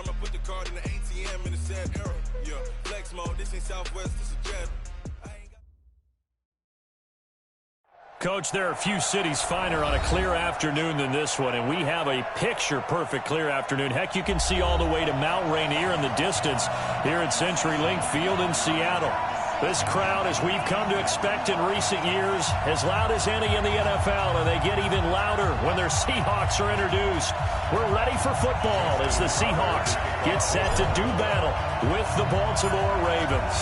I'ma put the card in the ATM in the sad era. Yeah, flex mode, this ain't Southwest, this is Jet. Coach, there are few cities finer on a clear afternoon than this one, and we have a picture-perfect clear afternoon. Heck, you can see all the way to Mount Rainier in the distance here at CenturyLink Field in Seattle. This crowd, as we've come to expect in recent years, as loud as any in the NFL, and they get even louder when their Seahawks are introduced. We're ready for football as the Seahawks get set to do battle with the Baltimore Ravens.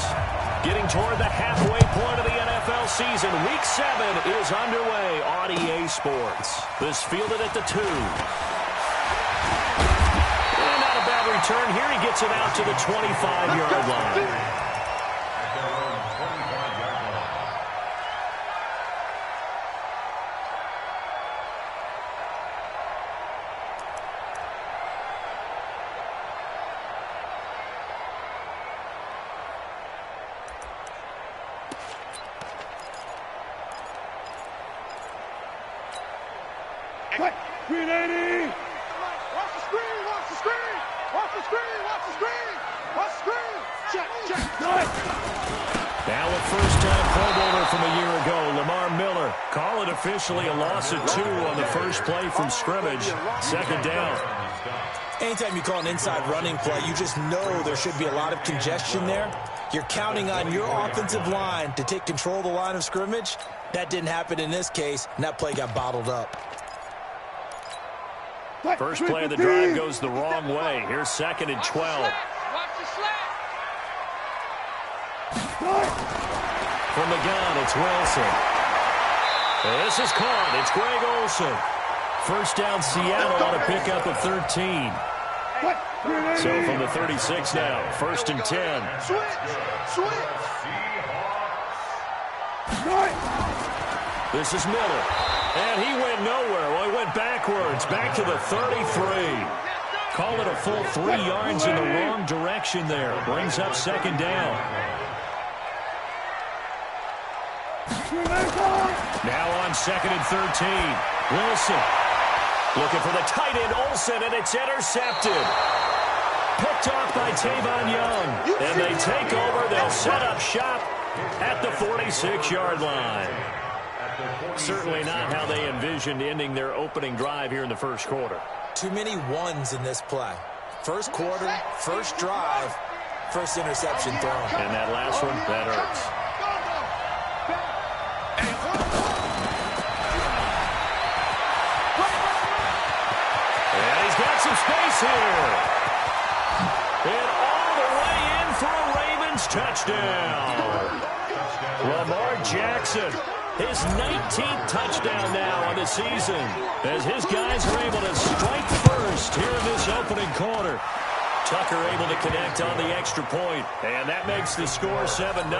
Getting toward the halfway point of the NFL season, Week 7 is underway on EA Sports. This fielded at the 2. And not a bad return here. He gets it out to the 25-yard line. Green 80! Watch the screen! Watch the screen! Watch the screen! Watch the screen! Watch the screen! Check! Now a first-time Pro Bowler from a year ago, Lamar Miller. Call it officially a loss of 2 on the first play from scrimmage. Second down. Anytime you call an inside running play, you just know there should be a lot of congestion there. You're counting on your offensive line to take control of the line of scrimmage. That didn't happen in this case, and that play got bottled up. First play of the drive goes the wrong way. Here's 2nd and 12. From the gun, it's Wilson. This is caught. It's Greg Olsen. First down, Seattle on a pickup of 13. So from the 36 now, 1st and 10. This is Miller. And he went nowhere. Well, he went backwards, back to the 33. Call it a full 3 yards in the wrong direction there. Brings up 2nd down. Now on 2nd and 13. Wilson looking for the tight end, Olsen, and it's intercepted. Picked off by Tavon Young. And they take over. They'll set up shop at the 46-yard line. Certainly not how they envisioned ending their opening drive here in the first quarter. Too many ones in this play. First quarter, first drive, first interception thrown. And that last one, that hurts. And he's got some space here. And all the way in for a Ravens touchdown. Lamar Jackson. His 19th touchdown now on the season as his guys are able to strike first here in this opening quarter. Tucker able to connect on the extra point, and that makes the score 7-0.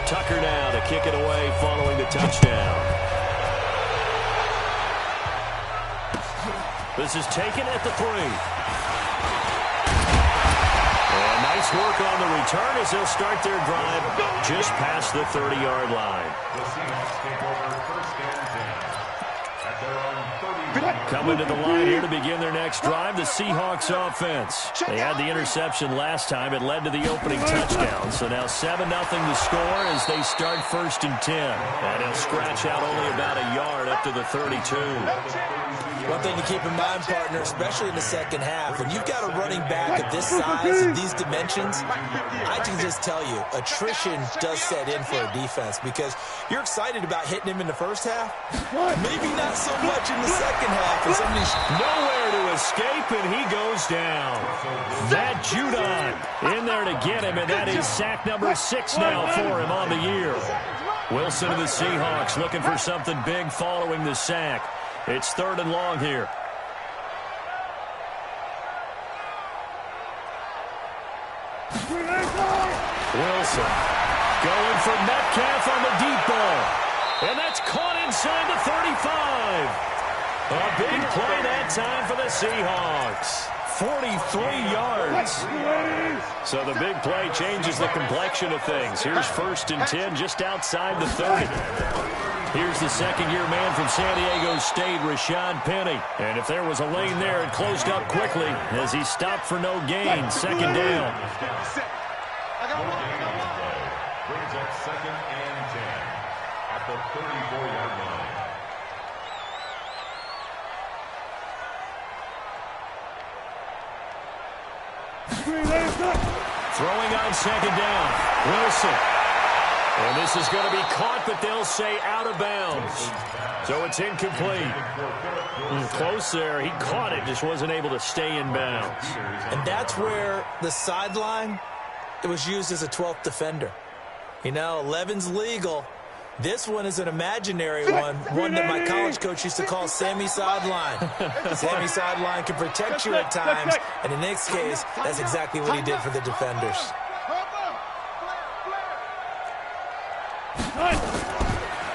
Tucker now to kick it away following the touchdown. This is taken at the 3. And nice work on the return as they'll start their drive just past the 30-yard line. Coming to the line here to begin their next drive, the Seahawks offense. They had the interception last time. It led to the opening touchdown. So now 7-0 the score as they start 1st and 10. And he'll scratch out only about a yard up to the 32. One thing to keep in mind, partner, especially in the second half, when you've got a running back of this size and these dimensions, I can just tell you, attrition does set in for a defense because you're excited about hitting him in the first half. Maybe not so much in the second half. And somebody's nowhere to escape, and he goes down. Matt Judon in there to get him, and that is sack number 6 now for him on the year. Wilson of the Seahawks looking for something big following the sack. It's 3rd and long here. Wilson going for Metcalf on the deep ball. And that's caught inside the 35. A big play that time for the Seahawks. 43 yards. So the big play changes the complexion of things. Here's 1st and 10 just outside the 30. Here's the second-year man from San Diego State, Rashad Penny. And if there was a lane there, it closed up quickly as he stopped for no gain. 2nd down. Brings up 2nd and 10 at the 34-yard line. Throwing on 2nd down. Wilson. And this is going to be caught, but they'll say out of bounds. So it's incomplete. Close there. He caught it, just wasn't able to stay in bounds. And that's where the sideline, it was used as a 12th defender. You know, 11's legal. This one is an imaginary one that my college coach used to call Sammy Sideline. Sammy Sideline can protect you at times, and in this case, that's exactly what he did for the defenders.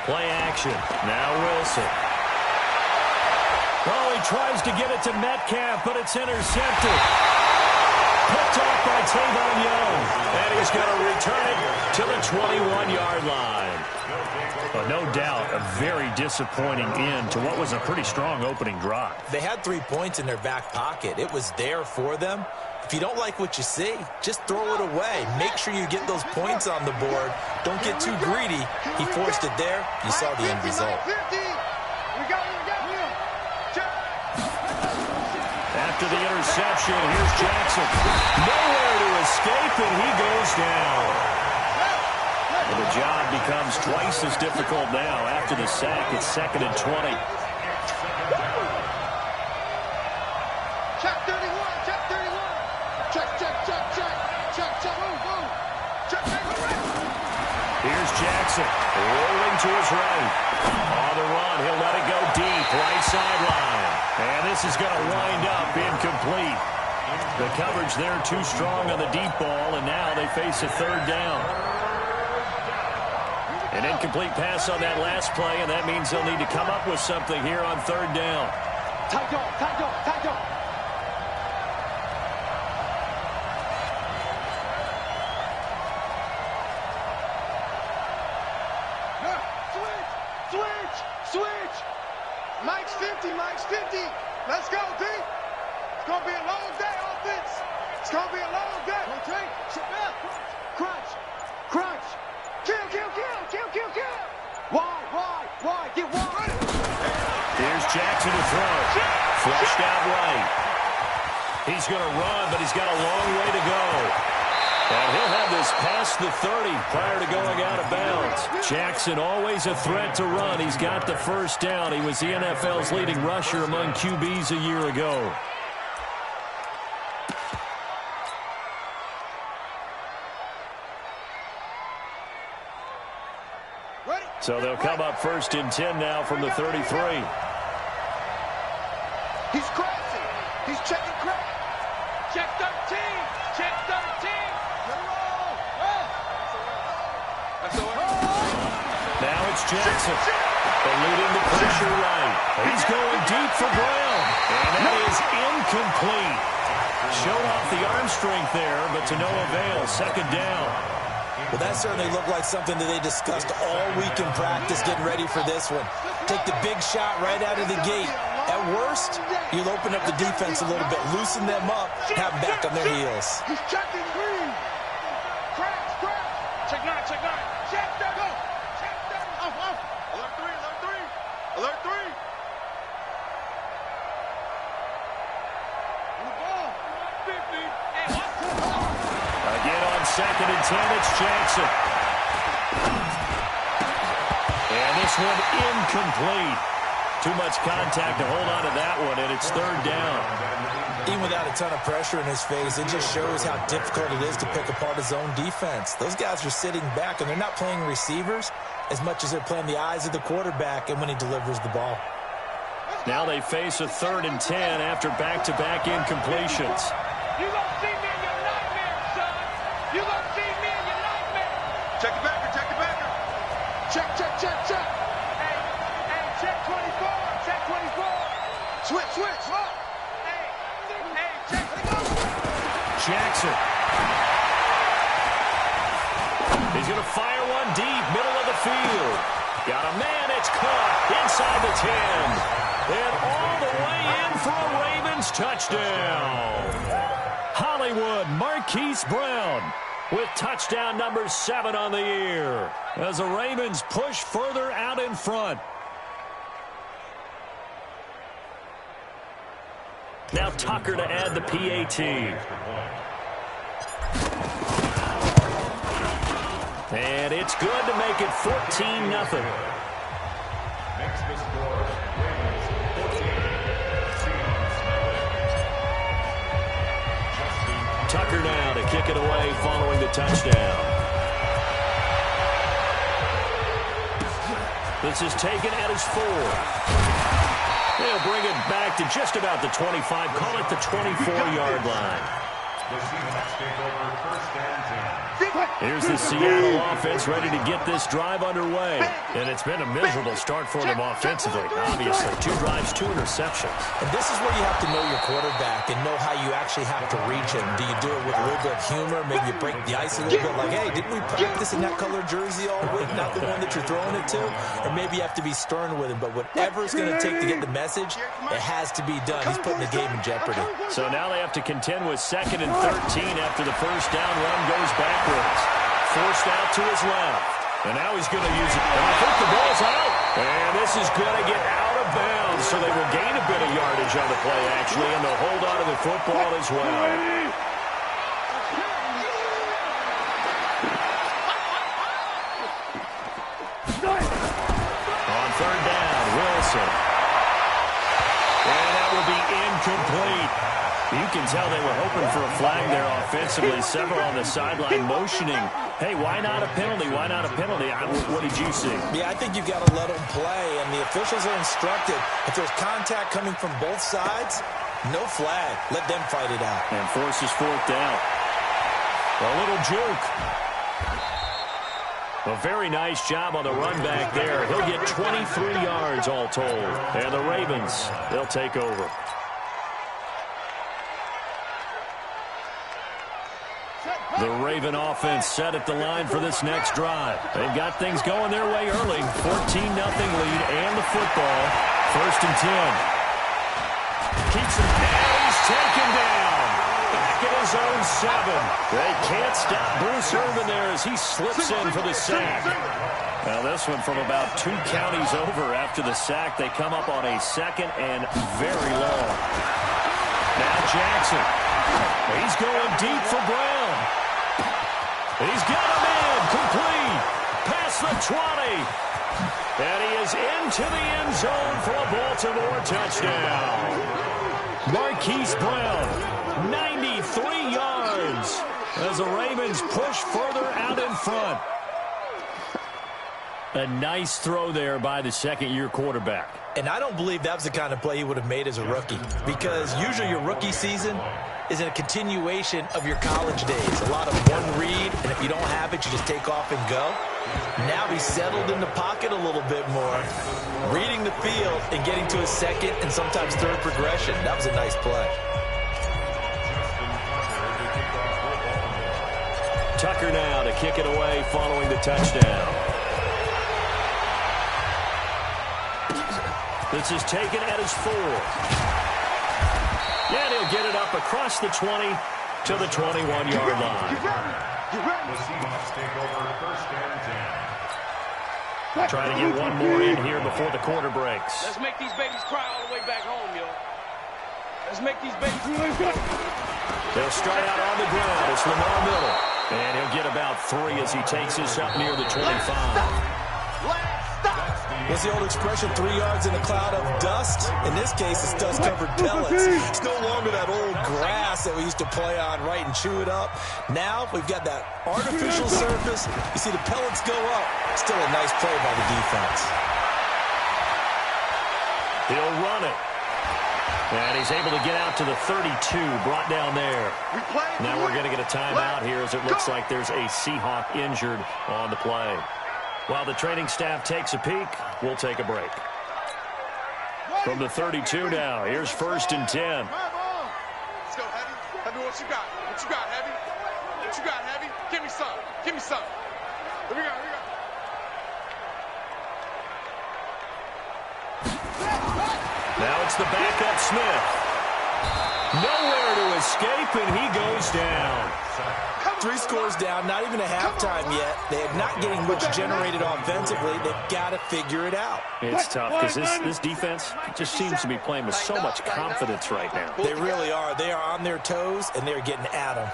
Play action. Now Wilson. Oh, he tries to get it to Metcalf, but it's intercepted. Picked off by Tavon Young. And he's going to return it to the 21-yard line. But no doubt, a very disappointing end to what was a pretty strong opening drive. They had 3 points in their back pocket. It was there for them. If you don't like what you see, just throw it away. Make sure you get those points on the board. Don't get too greedy. He forced it there. You saw the end result. After the interception, here's Jackson. Nowhere to escape, and he goes down. Well, the job becomes twice as difficult now. After the sack, it's 2nd and 20. Check 31, check 31. Check, check, check, check. Check, check, move, move. Check, check, Here's Jackson, rolling to his right. On the run, he'll let it go deep, right sideline. And this is going to wind up incomplete. The coverage there too strong on the deep ball, and now they face a 3rd down. An incomplete pass on that last play, and that means they'll need to come up with something here on 3rd down. tight off, tight off, tight off. Switch! Mike's 50, Mike's 50. Let's go, D. It's going to be a long day, offense. It's going to be a long day. Rotate, sit back. Crunch. Kill. Wide. Get wide. Here's Jackson to throw. Flushed out right. He's going to run, but he's got a long way to go. And he'll have this past the 30 prior to going out of bounds. Jackson always a threat to run. He's got the first down. He was the NFL's leading rusher among QBs a year ago. So they'll come up 1st and 10 now from the 33. He's crossing. He's checking crack. Check 13. Check 13. Now it's Jackson, eluding the pressure right. He's going deep for Brown, and that is incomplete. Showed off the arm strength there, but to no avail. 2nd down. Well, that certainly looked like something that they discussed all week in practice, getting ready for this one. Take the big shot right out of the gate. At worst, you'll open up the defense a little bit, loosen them up, have them back on their heels. He's checking green. Crack. Check 9. Check that. Go. Check that. Alert 3. Again on 2nd and 10, it's Jackson. And this one incomplete. Too much contact to hold on to that one, and it's 3rd down. Even without a ton of pressure in his face, it just shows how difficult it is to pick apart his own defense. Those guys are sitting back, and they're not playing receivers as much as they're playing the eyes of the quarterback and when he delivers the ball. Now they face a 3rd and 10 after back-to-back incompletions. You gonna see me in your nightmare, son. You gonna see me in your nightmare. Check it back. Check. Hey, check 24. Switch. Look. Hey, check. Jackson. He's going to fire one deep, middle of the field. Got a man, it's caught inside the 10. And all the way in for a Ravens touchdown. Hollywood Marquise Brown with touchdown number 7 on the year as the Ravens push further out in front. Now Tucker to add the PAT. And it's good to make it 14-0. Tucker now to kick it away following the touchdown. This is taken at his 4. They'll bring it back to just about the 25, call it the 24-yard line. Here's the Seattle offense ready to get this drive underway. And it's been a miserable start for them offensively, obviously. 2 drives, 2 interceptions. And this is where you have to know your quarterback and know how you actually have to reach him. Do you do it with a little bit of humor? Maybe you break the ice a little bit like, hey, didn't we practice in that color jersey all week? Not the one that you're throwing it to? Or maybe you have to be stern with him. But whatever it's going to take to get the message, it has to be done. He's putting the game in jeopardy. So now they have to contend with 2nd and 13 after the first down run goes backwards. Forced out to his left. And now he's going to use it. And I think the ball's out. And this is going to get out of bounds. So they will gain a bit of yardage on the play, actually, and they'll hold on to the football as well. On 3rd down, Wilson. And that will be incomplete. You can tell they were hoping for a flag there offensively. Several on the sideline motioning. Hey, why not a penalty? Why not a penalty? What did you see? Yeah, I think you've got to let them play, and the officials are instructed. If there's contact coming from both sides, no flag. Let them fight it out. And forces 4th down. A little juke. A very nice job on the run back there. He'll get 23 yards all told. And the Ravens, they'll take over. The Raven offense set at the line for this next drive. They've got things going their way early. 14-0 lead and the football. 1st and 10. Keeps him down. He's taken down. Back at his own 7. They can't stop Bruce Irvin there as he slips in for the sack. Now this one from about 2 counties over after the sack. They come up on a 2nd and very long. Now Jackson. He's going deep for Brown. He's got him in, complete, past the 20. And he is into the end zone for a Baltimore touchdown. Marquise Brown, 93 yards as the Ravens push further out in front. A nice throw there by the 2nd-year quarterback. And I don't believe that was the kind of play he would have made as a rookie, because usually your rookie season is in a continuation of your college days. A lot of one read, and if you don't have it, you just take off and go. Now he's settled in the pocket a little bit more, reading the field and getting to his 2nd and sometimes 3rd progression. That was a nice play. Tucker now to kick it away following the touchdown. This is taken at his 4. And he'll get it up across the 20 to the 21-yard line. The Seahawks take over 1st and 10. Trying to get one more in here before the quarter breaks. Let's make these babies cry all the way back home, yo. Let's make these babies cry. They'll start out on the ground. It's Lamar Miller. And he'll get about 3 as he takes this up near the 25. What's the old expression, 3 yards in a cloud of dust? In this case, it's dust-covered pellets. It's no longer that old grass that we used to play on, right, and chew it up. Now we've got that artificial surface. You see the pellets go up. Still a nice play by the defense. He'll run it. And he's able to get out to the 32, brought down there. Now we're going to get a timeout here as it looks like there's a Seahawk injured on the play. While the training staff takes a peek, we'll take a break. From the 32 now, here's 1st and 10. Let's go, Heavy. Heavy, What you got? What you got, Heavy? What you got, Heavy? Give me some. Give me some. Here we go. Here we go. Now it's the backup Smith. Nowhere to escape, and he goes down. 3 scores down, not even a halftime yet. They're not getting much generated offensively. They've got to figure it out. It's tough because this defense just seems to be playing with so much confidence right now. They really are. They are on their toes, and they're getting at them.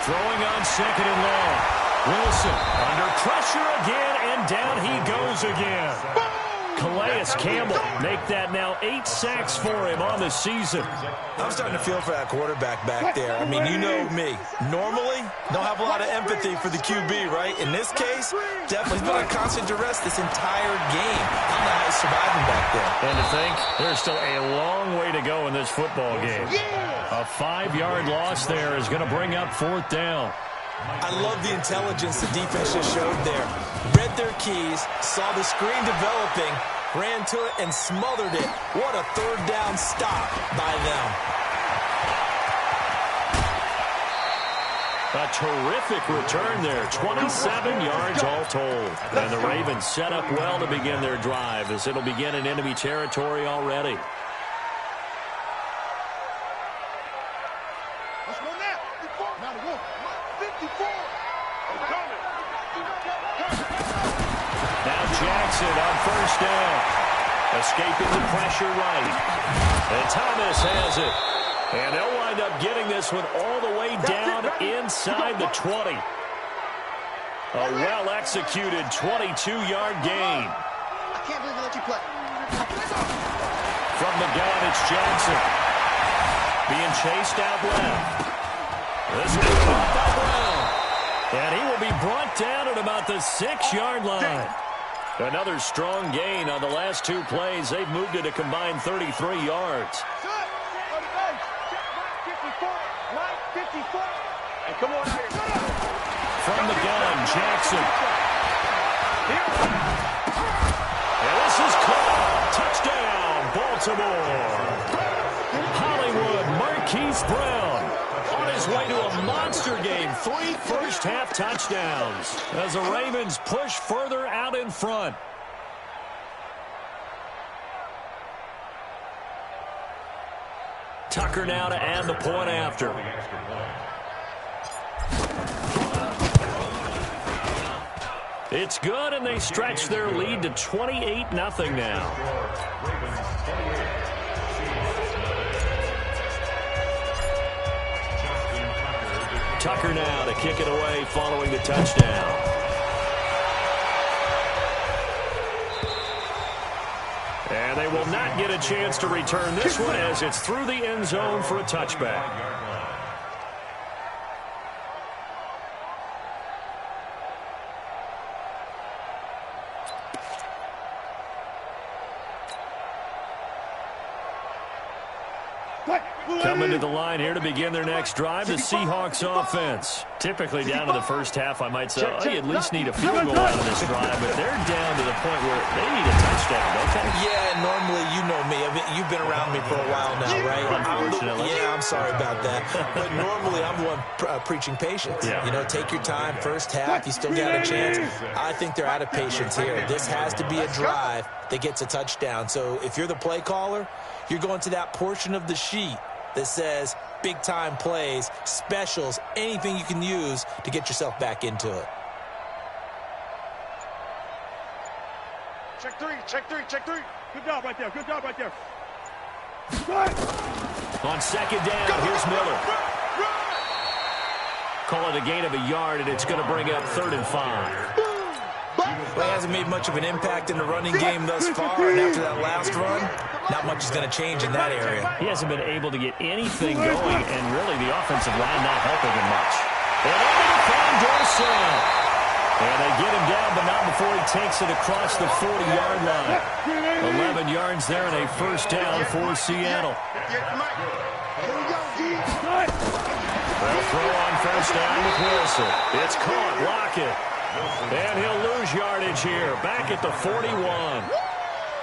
Throwing on second and long. Wilson under pressure again, and down he goes again. Calais Campbell make that now 8 sacks for him on the season. I'm starting to feel for that quarterback back there. I mean, you know me. Normally, don't have a lot of empathy for the QB, right? In this case, definitely been on constant duress this entire game. I don't know how he's surviving back there. And to think, there's still a long way to go in this football game. A 5-yard loss there is going to bring up 4th down. I love the intelligence the defense just showed there. Read their keys, saw the screen developing, ran to it, and smothered it. What a 3rd down stop by them. A terrific return there. 27 yards all told. And the Ravens set up well to begin their drive as it'll begin in enemy territory already. Let's go now. 54. Now Jackson on 1st down. Escaping the pressure right. And Thomas has it. And they'll wind up getting this one all the way down inside the 20. A well-executed 22-yard gain. I can't believe they let you play. From the gun, it's Jackson. Being chased out left. This is caught by Brown. And he will be brought down at about the 6-yard line. Another strong gain on the last 2 plays. They've moved it a combined 33 yards. And come on here. From the gun, Jackson. And this is caught. Touchdown, Baltimore. Hollywood Marquise Brown on his way to a monster game. 3 first-half touchdowns as the Ravens push further out in front. Tucker now to add the point after. It's good, and they stretch their lead to 28-0 now. Tucker now to kick it away following the touchdown. And they will not get a chance to return this one as it's through the end zone for a touchback. Coming to the line here to begin their next drive, the Seahawks offense. Typically down to the first half, I might say, oh, you at least need a field goal out of this drive, but they're down to the point where they need a touchdown, don't they? Yeah, normally, you know me. I mean, you've been around me for a while now, right? Unfortunately. I'm sorry about that. But normally, I'm the one preaching patience. Yeah. You know, take your time. First half, you still got a chance. I think they're out of patience here. This has to be a drive that gets a touchdown. So if you're the play caller, you're going to that portion of the sheet that says big-time plays, specials, anything you can use to get yourself back into it. Check three. Good job right there. On second down, here's Miller. Call it a gain of a yard, and it's going to bring up 3rd and 5. Well, he hasn't made much of an impact in the running game thus far, and after that last run, not much is going to change in that area. He hasn't been able to get anything going, and really the offensive line not helping him much. And over to Van Dorsett. And they get him down, but not before he takes it across the 40-yard line. 11 yards there and a first down for Seattle. They'll throw on first down with Wilson. It's caught. Lockett. And he'll lose yardage here. Back at the 41.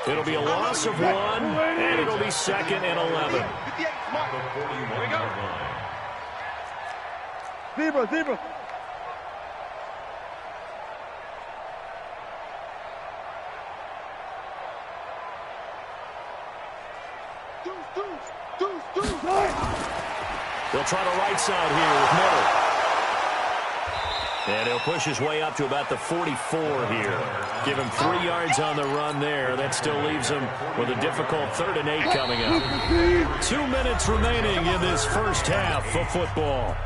It'll be a loss of 1, and it'll be second and 11. Here we go. Zebra. They'll try the right side here with Miller. And he'll push his way up to about the 44 here. Give him 3 yards on the run there. That still leaves him with a difficult 3rd and 8 coming up. 2 minutes remaining in this first half of football.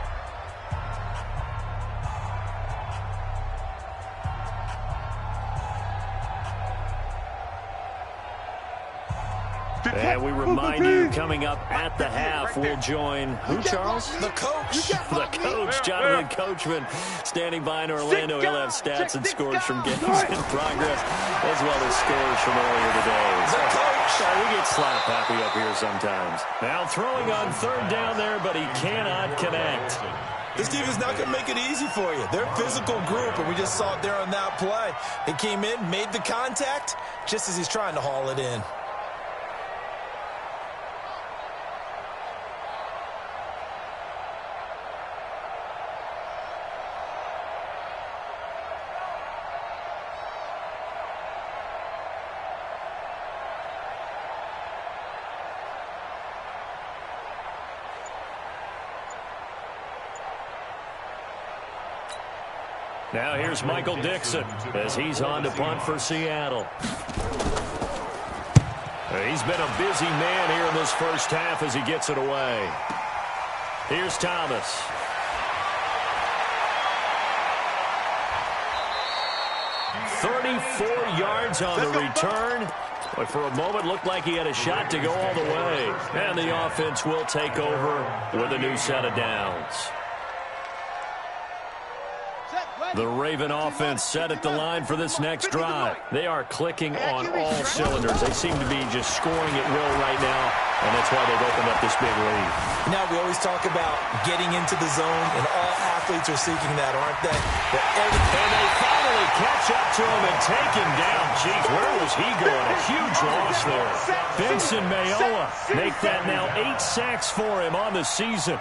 And we remind you, coming up at the half, we'll join who, Charles? The coach. The coach, Jonathan Coachman, standing by in Orlando. He'll have stats and scores from games in progress, as well as scores from earlier today. The coach. We get slap happy up here sometimes. Now throwing on 3rd down there, but he cannot connect. This team is not going to make it easy for you. They're a physical group, and we just saw it there on that play. He came in, made the contact, just as he's trying to haul it in. Now here's Michael Dixon as he's on to punt for Seattle. He's been a busy man here in this first half as he gets it away. Here's Thomas. "34 yards on the return. But for a moment, looked like he had a shot to go all the way. And the offense will take over with a new set of downs. The Raven offense set at the line for this next drive. They are clicking on all cylinders. They seem to be just scoring at will right now, and that's why they've opened up this big lead. Now, we always talk about getting into the zone, and all athletes are seeking that, aren't they? And they finally catch up to him and take him down. Jeez, where was he going? A huge loss there. Benson Mayowa make that now 8 sacks for him on the season.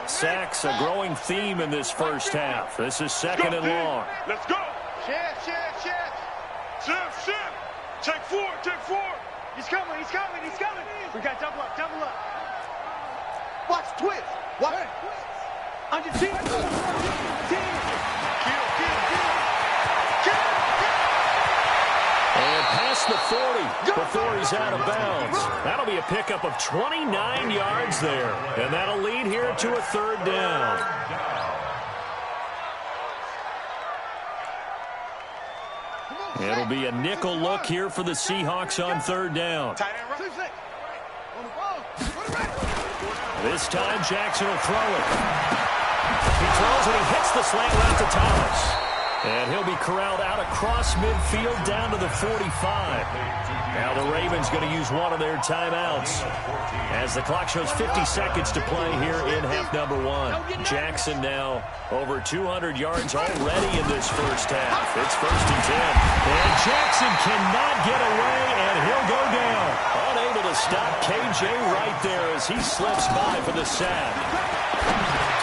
Sacks, a growing theme in this first half. This is 2nd and long. Let's go. Shift. Take 4. He's coming. We got double up. Watch, twist. Watch. Under 10. And past the 40 before he's out of bounds. That'll be a pickup of 29 yards there. And that'll lead here to a 3rd down. It'll be a nickel look here for the Seahawks on 3rd down. This time Jackson will throw it. He throws it, he hits the slant route to Thomas. And he'll be corralled out across midfield down to the 45. Now the Ravens going to use one of their timeouts as the clock shows 50 seconds to play here in half number 1. Jackson now over 200 yards already in this first half. It's 1st and 10. And Jackson cannot get away, and he'll go down. Unable to stop KJ right there as he slips by for the sack.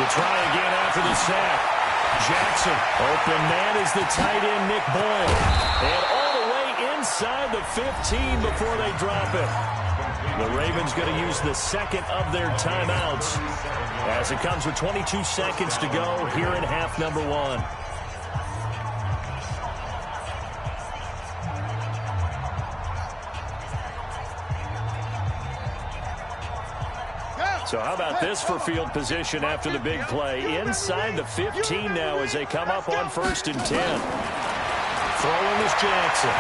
To try again after the sack. Jackson, open man is the tight end, Nick Boyle. And all the way inside the 15 before they drop it. The Ravens going to use the 2nd of their timeouts as it comes with 22 seconds to go here in half number 1. So how about this for field position after the big play? Inside the 15 now as they come up on 1st and 10. Throwing is Jackson.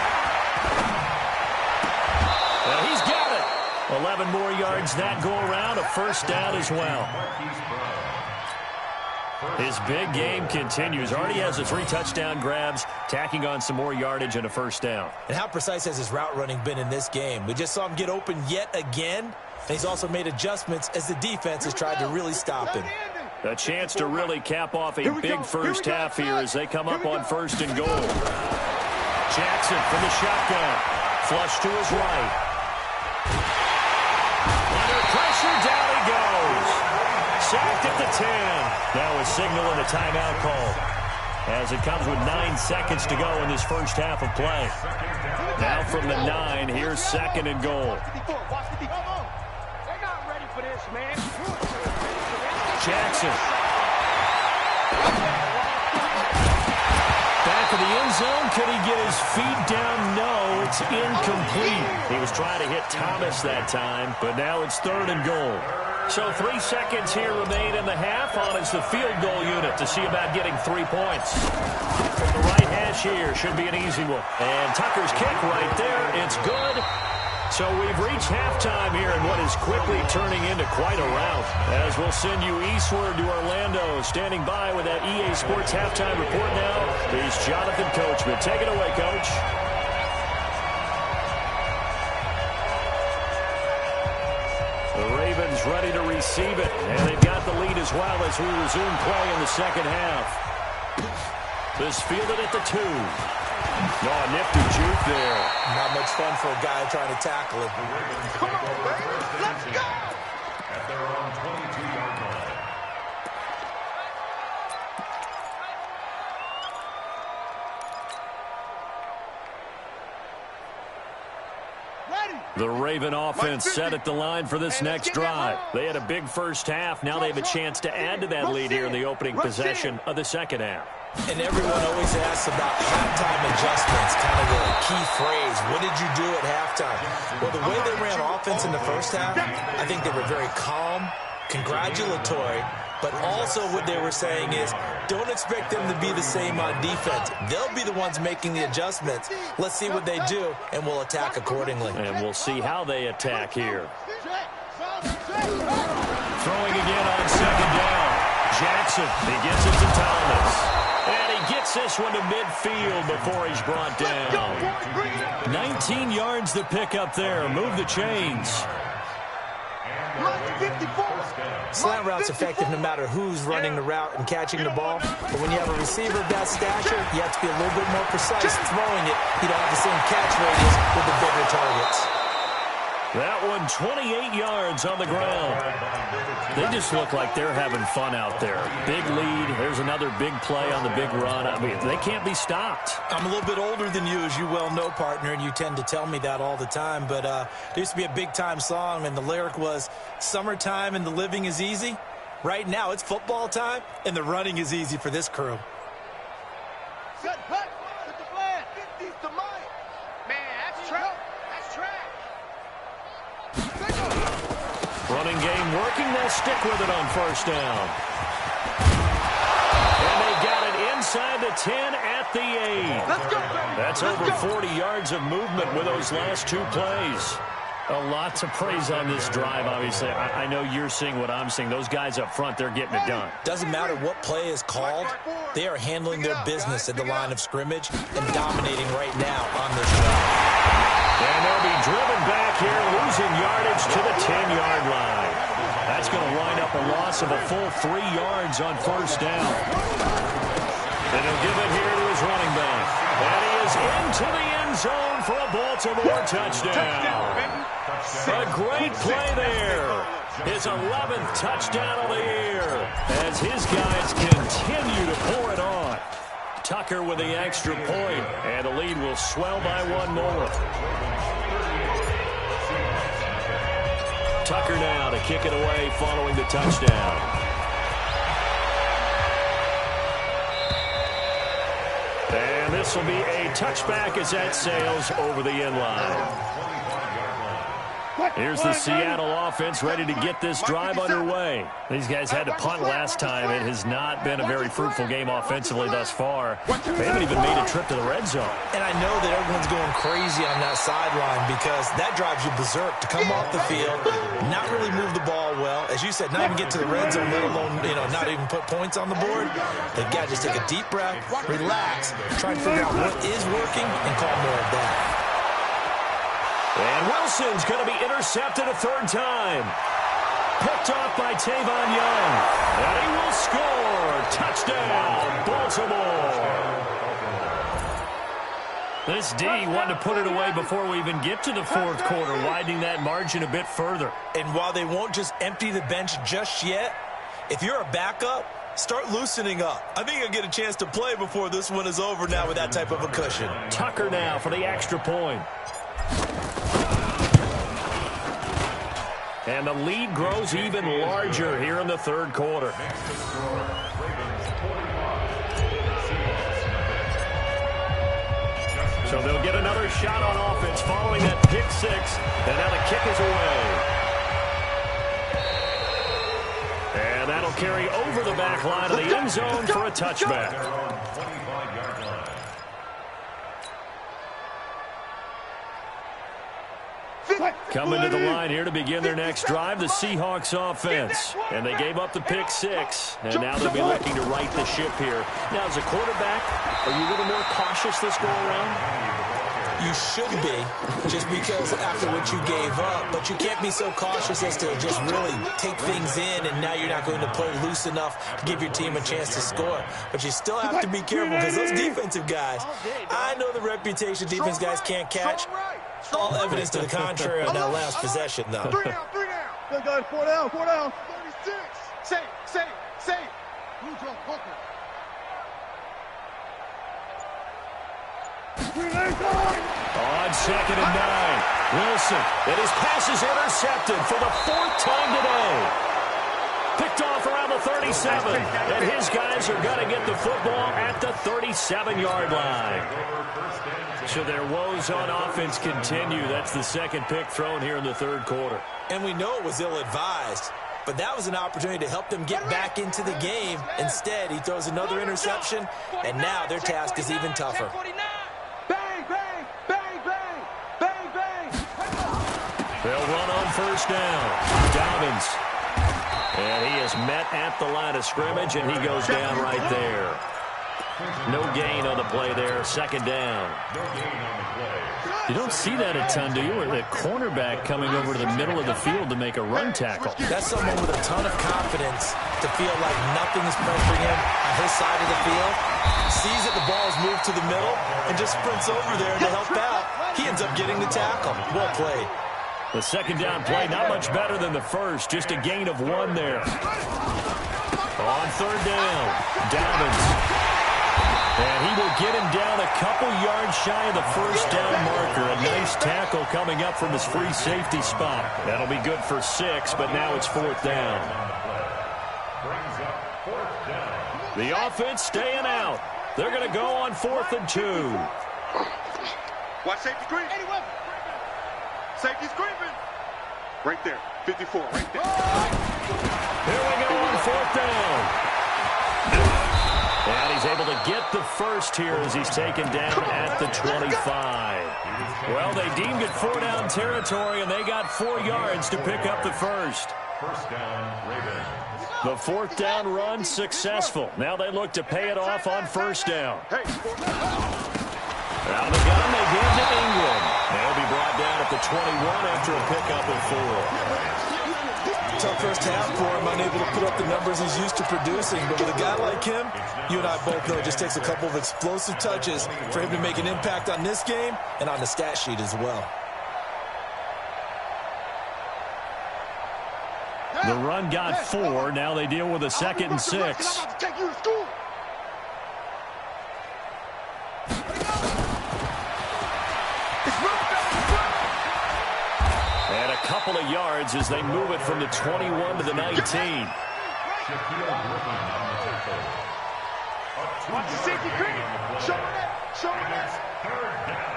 Well, he's got it. 11 more yards that go around. A 1st down as well. His big game continues. Already has the 3 touchdown grabs, tacking on some more yardage and a 1st down. And how precise has his route running been in this game? We just saw him get open yet again. And he's also made adjustments as the defense has tried to really stop him. A chance to really cap off a big first half here as they come up on 1st and goal. Jackson from the shotgun. Flush to his right. Under pressure, down he goes. Sacked at the 10. Now a signal and a timeout call, as it comes with 9 seconds to go in this first half of play. Now from the 9, here's 2nd and goal. They're not ready for this, man. Jackson. Back of the end zone. Could he get his feet down? No, it's incomplete. He was trying to hit Thomas that time, but now it's 3rd and goal. So 3 seconds here remain in the half. On is the field goal unit to see about getting 3 points. From the right hash here, should be an easy one. And Tucker's kick right there. It's good. So we've reached halftime here in what is quickly turning into quite a rout. As we'll send you eastward to Orlando. Standing by with that EA Sports halftime report now is Jonathan Coachman. Take it away, Coach. The Ravens ready to receive it, and they've got the lead as well as we resume play in the second half. This fielded at the 2. No, a nifty juke there. Not much fun for a guy trying to tackle him. Come on, baby. Let's go. At their own 22-yard line. The Raven offense set at the line for this next drive. They had a big first half. Now they have a chance to add to that lead here in the opening possession of the second half. And everyone always asks about halftime adjustments, kind of the key phrase. What did you do at halftime? Well, the way they ran offense in the first half, I think they were very calm, congratulatory, but also what they were saying is, don't expect them to be the same on defense. They'll be the ones making the adjustments. Let's see what they do, and we'll attack accordingly. And we'll see how they attack here. Throwing again on 2nd down. Jackson, he gets it to Thomas. And he gets this one to midfield before he's brought down. 19 yards to pick up there. Move the chains. Slant route's effective no matter who's running the route and catching the ball. But when you have a receiver of that stature, you have to be a little bit more precise throwing it. You don't have the same catch radius with the bigger targets. That one 28 yards on the ground. They just look like they're having fun out there. Big lead. There's another big play on the big run. I mean, they can't be stopped. I'm a little bit older than you, as you well know, partner, and you tend to tell me that all the time. But there used to be a big-time song, and the lyric was, "Summertime and the living is easy." Right now, it's football time, and the running is easy for this crew. Set back. Set the flag. 50s to Mike. Man, that's track. That's track. Running game working. They'll stick with it on 1st down. And they got it inside the 10 at the 8. Let's go, baby. That's over 40 yards of movement with those last 2 plays. A lot to praise on this drive, obviously. I know you're seeing what I'm seeing. Those guys up front, they're getting it done. Doesn't matter what play is called. They are handling their business at the line of scrimmage and dominating right now on this drive. And they'll be driven back here, losing yardage to the 10-yard line. That's going to wind up a loss of a full 3 yards on 1st down. And he'll give it here to his running back. And he is into the end zone for a Baltimore touchdown. A great play there. His 11th touchdown of the year as his guys continue to pour it on. Tucker with the extra point, and the lead will swell by 1 more. Tucker now to kick it away following the touchdown. And this will be a touchback as that sails over the end line. Here's the Seattle offense ready to get this drive underway. These guys had to punt last time. It has not been a very fruitful game offensively thus far. They haven't even made a trip to the red zone. And I know that everyone's going crazy on that sideline because that drives you berserk to come off the field, not really move the ball well. As you said, not even get to the red zone, let alone, not even put points on the board. They've got to just take a deep breath, relax, try and figure out what is working and call more of that. And Wilson's going to be intercepted a third time. Picked off by Tavon Young. And he will score. Touchdown, Baltimore. This D wanted to put it away before we even get to the fourth quarter, widening that margin a bit further. And while they won't just empty the bench just yet, if you're a backup, start loosening up. I think you'll get a chance to play before this one is over now with that type of a cushion. Tucker now for the extra point. And the lead grows even larger here in the third quarter. So they'll get another shot on offense following that pick six. And now the kick is away. And that'll carry over the back line of the end zone for a touchback. Coming to the line here to begin their next drive, the Seahawks offense. And they gave up the pick six. And now they'll be looking to right the ship here. Now, as a quarterback, are you a little more cautious this go-around? You should be, just because after what you gave up. But you can't be so cautious as to just really take things in, and now you're not going to play loose enough to give your team a chance to score. But you still have to be careful because those defensive guys, I know the reputation defense guys can't catch. All evidence to the contrary on that last possession, though. 3 down, 3 down. Good guys, 4 down, 4 down. 36. Say. Blue Joe Booker. On 2nd and 9. Wilson, and his pass is intercepted for the 4th time today. Picked off around the 37, and his guys are going to get the football at the 37-yard line. So their woes on offense continue. That's the second pick thrown here in the third quarter. And we know it was ill-advised, but that was an opportunity to help them get back into the game. Instead, he throws another interception, and now their task is even tougher. Bang, bang, bang, bang, bang, bang. They'll run on first down. Dobbins. And he is met at the line of scrimmage, and he goes down right there. No gain on the play there. 2nd down. You don't see that a ton, do you? Where the cornerback coming over to the middle of the field to make a run tackle. That's someone with a ton of confidence to feel like nothing is pressuring him on his side of the field. Sees that the ball is moved to the middle and just sprints over there to help out. He ends up getting the tackle. Well played. The 2nd down play, not much better than the first. Just a gain of 1 there. On 3rd down, Dobbins. And he will get him down a couple yards shy of the first down marker. A nice tackle coming up from his free safety spot. That'll be good for 6, but now it's 4th down. The offense staying out. They're going to go on 4th and 2. Watch safety screen. Safety screaming. Right there. 54. Right there. Here we go on 4th down. And he's able to get the first here as he's taken down at the 25. Well, they deemed it 4-down territory, and they got 4 yards to pick up the first. First down, Ravens. The 4th down run successful. Now they look to pay it off on first down. Hey. Out of the gun, they give to England. They'll be brought down at the 21 after a pickup of 4. Tough first half for him, unable to put up the numbers he's used to producing. But with a guy like him, you and I both know it just takes a couple of explosive touches for him to make an impact on this game and on the stat sheet as well. The run got 4. Now they deal with a 2nd and 6. And a couple of yards as they move it from the 21 to the 19. Watch the safety screen. Show it. Show it. Third down.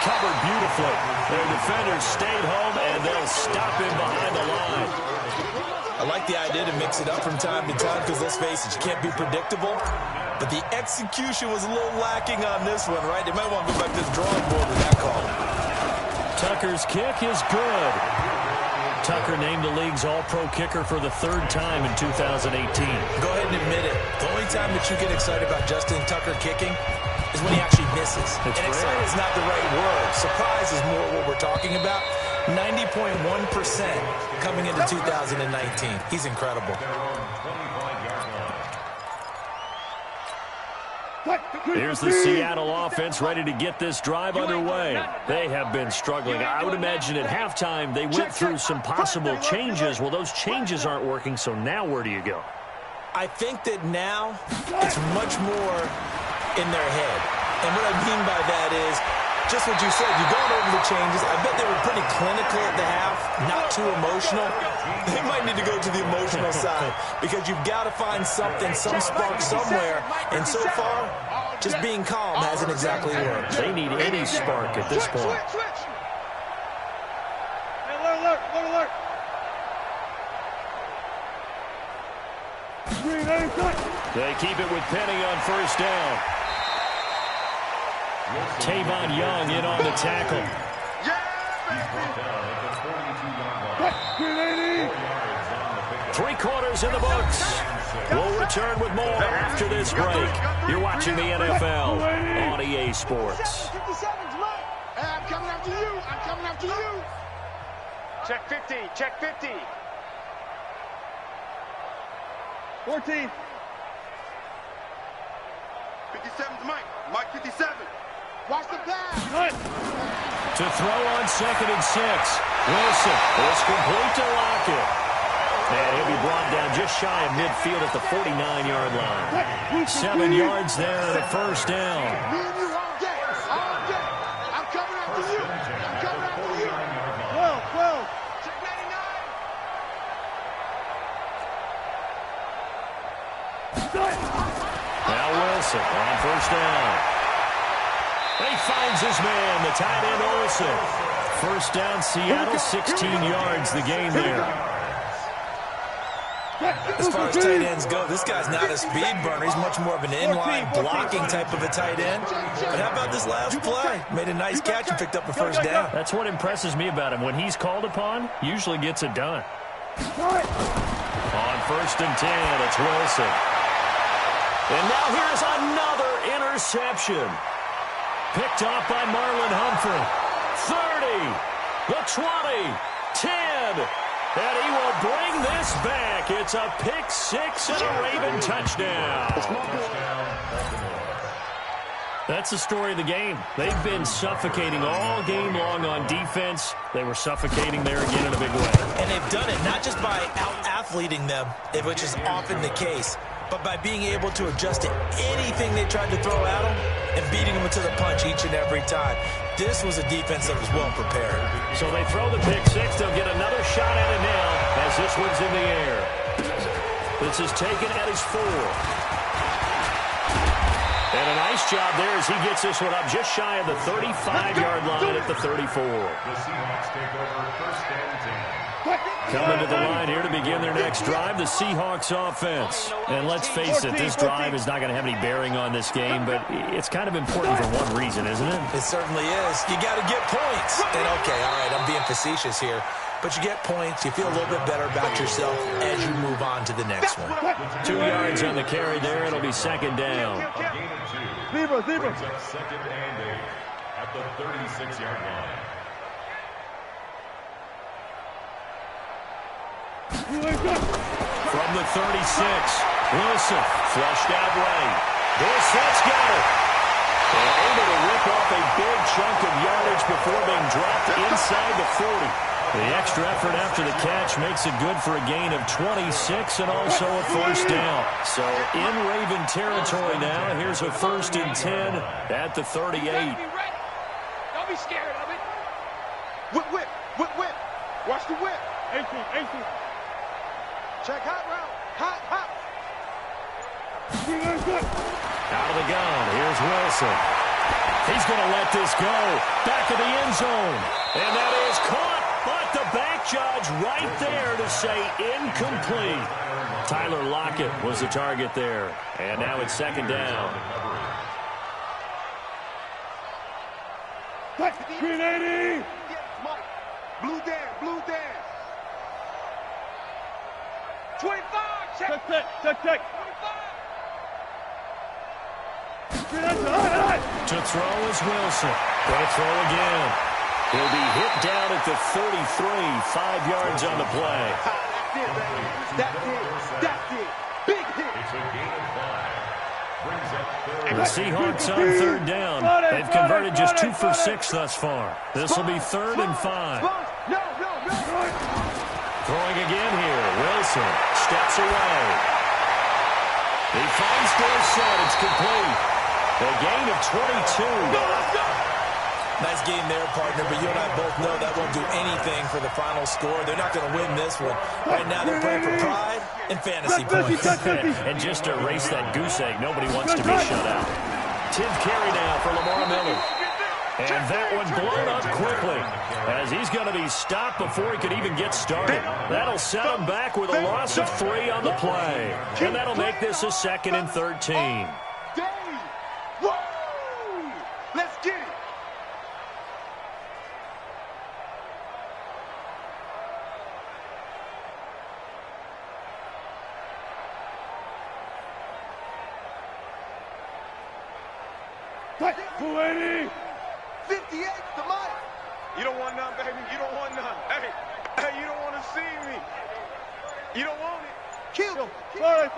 Covered beautifully. Their defenders stayed home, and they'll stop him behind the line. I like the idea to mix it up from time to time because, let's face it, you can't be predictable. But the execution was a little lacking on this one, right? They might want to go back to the drawing board with that call. Tucker's kick is good. Tucker named the league's all-pro kicker for the 3rd time in 2018. Go ahead and admit it. The only time time that you get excited about Justin Tucker kicking is when he actually misses. And excited is not the right word. Surprise is more what we're talking about. 90.1% coming into 2019. He's incredible. Here's the Seattle offense ready to get this drive underway. They have been struggling. I would imagine at halftime they went through some possible changes. Well, those changes aren't working, so now where do you go? I think that now it's much more in their head. And what I mean by that is just what you said. You've gone over the changes. I bet they were pretty clinical at the half, not too emotional. They might need to go to the emotional side because you've got to find something, some spark somewhere. And so far, just being calm hasn't exactly worked. They need any spark at this point. Alert. They keep it with Penny on first down. Tavon Young in on the tackle. Three quarters in the books. We'll return with more after this break. You're watching the NFL on EA Sports. I'm coming after you. Check 50. Check 50. 14. 57's Mike. Mike 57. Watch the pass. To throw on 2nd and 6. Wilson is complete to Lockett. And he'll be brought down just shy of midfield at the 49-yard line. 7 yards there and a first down. Me and you all day. I'm coming after you. 12. Check 99. Now Wilson on first down. He finds his man, the tight end Olsen. First down, Seattle, 16 yards the gain there. As far as tight ends go, this guy's not a speed burner. He's much more of an inline blocking type of a tight end. But how about this last play? Made a nice catch and picked up a first down. That's what impresses me about him. When he's called upon, usually gets it done. On 1st and 10, it's Wilson. And now here's another interception. Picked off by Marlon Humphrey. 30, the 20, 10, and he will bring this back. It's a pick 6 and a Raven touchdown. That's the story of the game. They've been suffocating all game long on defense. They were suffocating there again in a big way. And they've done it not just by out-athleting them, which is often the case, but by being able to adjust to anything they tried to throw at them and beating them to the punch each and every time. This was a defense that was well prepared. So they throw the pick 6. They'll get another shot at it now as this one's in the air. This is taken at his 4. And a nice job there as he gets this one up just shy of the 35-yard line at the 34. The Seahawks take over 1st and 10. Coming to the line here to begin their next drive, the Seahawks offense. And let's face it, this drive is not going to have any bearing on this game, but it's kind of important for one reason, isn't it? It certainly is. You got to get points. And okay, all right, I'm being facetious here. But you get points, you feel a little bit better about yourself as you move on to the next one. 2 yards on the carry there. It'll be 2nd down. Zebra. 2nd and 8 at the 36-yard line. From the 36, Wilson flushed out right. Brissett's got it. And able to rip off a big chunk of yardage before being dropped inside the 40. The extra effort after the catch makes it good for a gain of 26 and also a first down. So in Raven territory now, here's a 1st and 10 at the 38. Don't be scared of it. Whip. Watch the whip. 18. Check hot route. Hot. Out of the gun, here's Wilson. He's going to let this go. Back of the end zone. And that is caught, but the back judge right there to say incomplete. Tyler Lockett was the target there. And now it's 2nd down. 380. Blue Dan. 25. Check. Check. To throw is Wilson. Going to throw again. He'll be hit down at the 33, 5 yards on the play. That's it, baby. That's it. That's it. Big hit. It's a gain of 5. Brings up third. The Seahawks on third down. They've converted just 2 for 6 thus far. This will be 3rd and 5. No. Throwing again here. Wilson steps away. He finds Dorsett. It's complete. A gain of 22. Nice game there, partner, but you and I both know that won't do anything for the final score. They're not going to win this one. Right now they're playing for pride and fantasy points. And just to erase that goose egg, nobody wants to be shut out. 10th carry now for Lamar Miller. And that one blown up quickly as he's going to be stopped before he could even get started. That'll set him back with a loss of 3 on the play. And that'll make this a 2nd and 13. Let's get it. Kuwaiti! 58 to Mike. You don't want none, baby. You don't want none. Hey, you don't want to see me. You don't want it. Kill him. Forty.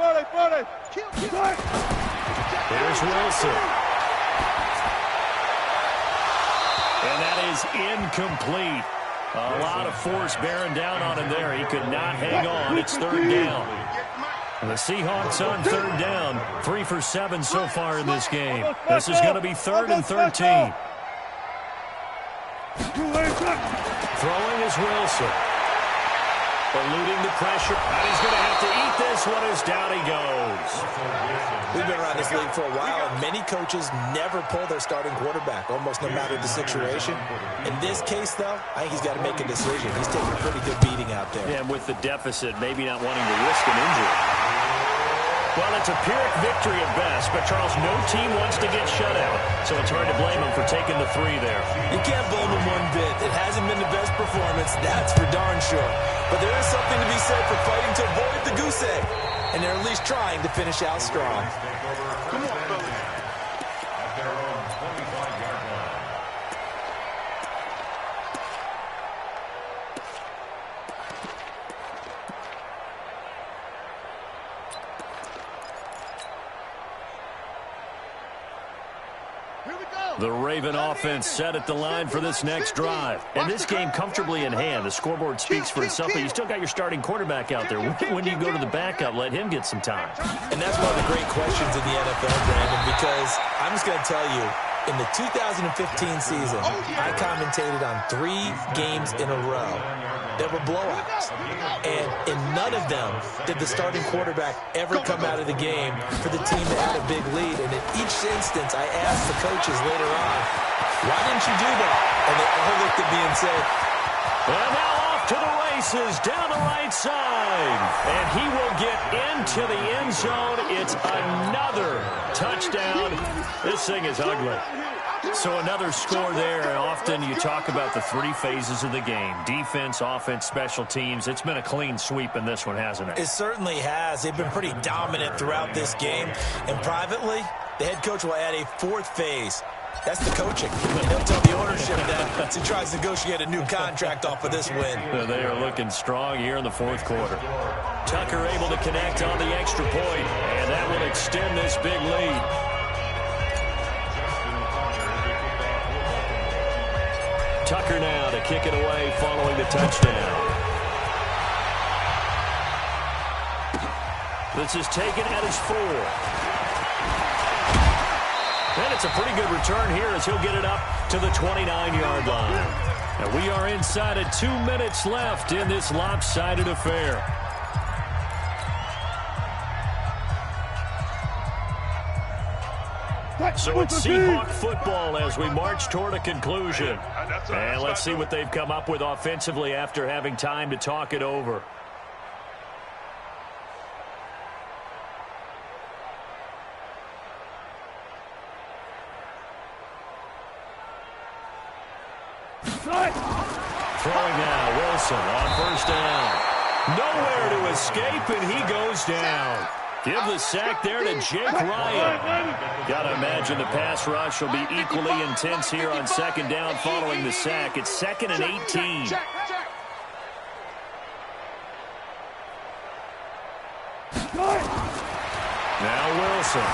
Kill. Here's Wilson. And that is incomplete. A lot of force bearing down on him there. He could not hang on. It's 3rd down. The Seahawks on 3rd down. 3 for 7 so far in this game. This is going to be 3rd and 13. Throwing is Wilson. Eluding the pressure. And he's going to have to eat this one as down he goes. We've been around this league for a while, and many coaches never pull their starting quarterback, almost no matter the situation. In this case, though, I think he's got to make a decision. He's taking a pretty good beating out there. Yeah, and with the deficit, maybe not wanting to risk an injury. Well, it's a Pyrrhic victory at best, but, Charles, no team wants to get shut out, so it's hard to blame them for taking the 3 there. You can't blame him one bit. It hasn't been the best performance, that's for darn sure. But there is something to be said for fighting to avoid the goose egg, and they're at least trying to finish out strong. Come on, fellas. At their own 25-yard line. The Raven offense set at the line for this next drive. And this game comfortably in hand. The scoreboard speaks for itself, but you still got your starting quarterback out there. When do you go to the backup? Let him get some time. And that's one of the great questions in the NFL, Brandon, because I'm just going to tell you, in the 2015 season, I commentated on 3 games in a row that were blowouts. And in none of them did the starting quarterback ever come out of the game for the team that had a big lead. And in each instance, I asked the coaches later on, why didn't you do that? And they all looked at me and said, and now off to the races down the right side. And he will get into the end zone. It's another touchdown. This thing is ugly. So another score there. Often you talk about the 3 phases of the game. Defense, offense, special teams. It's been a clean sweep in this one, hasn't it? It certainly has. They've been pretty dominant throughout this game. And privately, the head coach will add a 4th phase. That's the coaching. And he'll tell the ownership that as he tries to negotiate a new contract off of this win. They are looking strong here in the 4th quarter. Tucker able to connect on the extra point, and that will extend this big lead. Tucker now to kick it away following the touchdown. This is taken at his 4. And it's a pretty good return here as he'll get it up to the 29-yard line. And we are inside of 2 minutes left in this lopsided affair. So it's Seahawk football as we march toward a conclusion. And let's see what they've come up with offensively after having time to talk it over. Throwing now, Wilson on 1st down. Nowhere to escape, and he goes down. Give the sack there to Jake Ryan. Got to imagine the pass rush will be equally intense here on second down following the sack. It's 2nd and 18. Now Wilson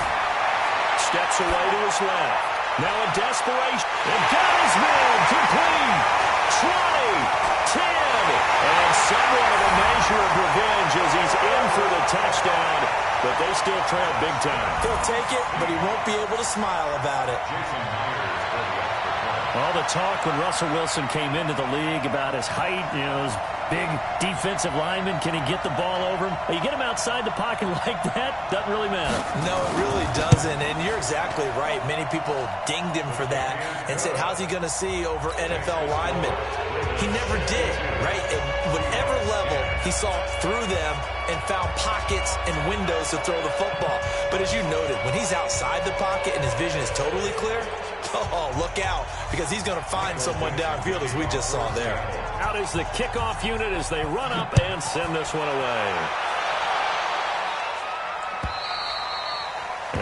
steps away to his left. Now a desperation. And got his man complete. 20, 10, and somewhat of a measure of revenge as he's in for the touchdown, but they still trail big time. He'll take it, but he won't be able to smile about it. All the talk when Russell Wilson came into the league about his height, you know, those big defensive linemen, can he get the ball over him? You get him outside the pocket like that, doesn't really matter. No, it really doesn't, and you're exactly right. Many people dinged him for that and said, how's he going to see over NFL linemen? He never did, right? At whatever level, he saw through them and found pockets and windows to throw the football. But as you noted, when he's outside the pocket and his vision is totally clear, oh, look out, because he's going to find someone downfield, as we just saw there. Out is the kickoff unit as they run up and send this one away.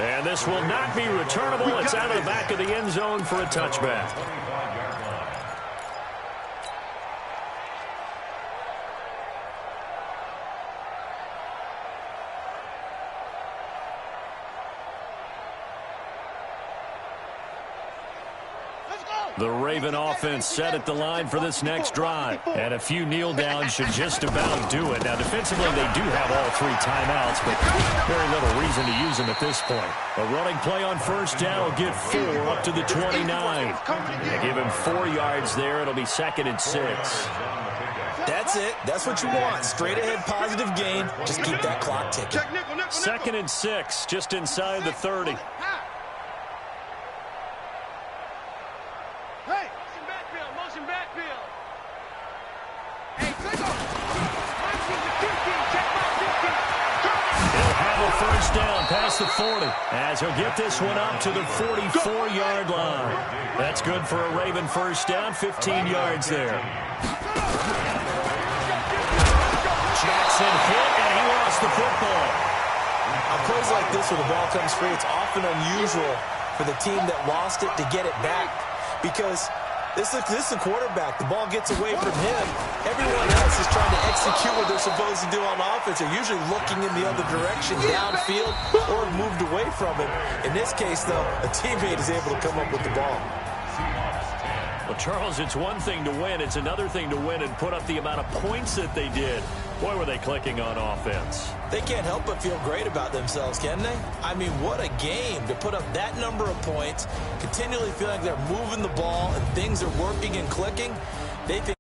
And this will not be returnable. It's out of the back of the end zone for a touchback. The Raven offense set at the line for this next drive. And a few kneel downs should just about do it. Now, defensively, they do have all 3 timeouts, but very little reason to use them at this point. A running play on first down will get 4 up to the 29. They give him 4 yards there. It'll be 2nd and 6. That's it. That's what you want. Straight ahead positive gain. Just keep that clock ticking. 2nd and 6, just inside the 30. First down past the 40 as he'll get this one up to the 44-yard line. That's good for a Raven first down, 15 yards there. Jackson hit, and he lost the football. On plays like this where the ball comes free, it's often unusual for the team that lost it to get it back because this is the quarterback. The ball gets away from him. Everyone else is trying to execute what they're supposed to do on offense. They're usually looking in the other direction, downfield, or moved away from him. In this case, though, a teammate is able to come up with the ball. Well, Charles, it's one thing to win. It's another thing to win and put up the amount of points that they did. Boy, were they clicking on offense. They can't help but feel great about themselves, can they? I mean, what a game to put up that number of points, continually feeling like they're moving the ball and things are working and clicking. They think